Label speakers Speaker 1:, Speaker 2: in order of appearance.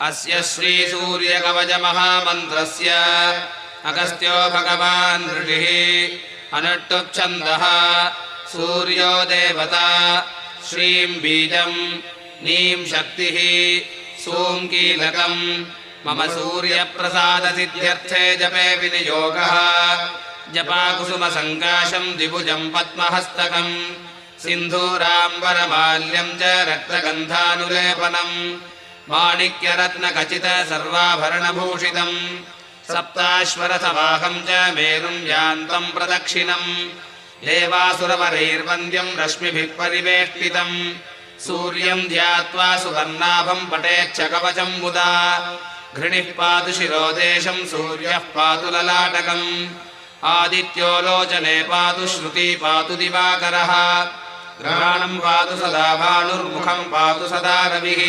Speaker 1: अस्य श्रीसूर्यकवचमहामन्त्रस्य अगस्त्यो भगवान् ऋषिः अनुष्टुप्छन्दः सूर्यो देवता श्रीं बीजं नीं शक्तिः सूं कीलकम् मम सूर्यप्रसादसिद्ध्यर्थे जपे विनियोगः जपाकुसुमसङ्काशं द्विभुजं पद्महस्तकम् सिन्धूराम्बरमाल्यं च रक्तगन्धानुलेपनम् माणिक्यरत्नखचित सर्वाभरणभूषितम् सप्ताश्वरसवाहं च मेरुं यान्तं प्रदक्षिणम् देवासुरवरैर्वन्द्यं रश्मिभिः परिवेष्टितम् सूर्यं ध्यात्वा सुवर्णाभं पठेच्च कवचं मुदा घृणिः पातु शिरोदेशं सूर्यः पातु ललाटकम् आदित्यो लोचने पातु श्रुति पातु दिवाकरः ग्रहाणं पातु सदा भानुर्मुखं पातु सदा रविः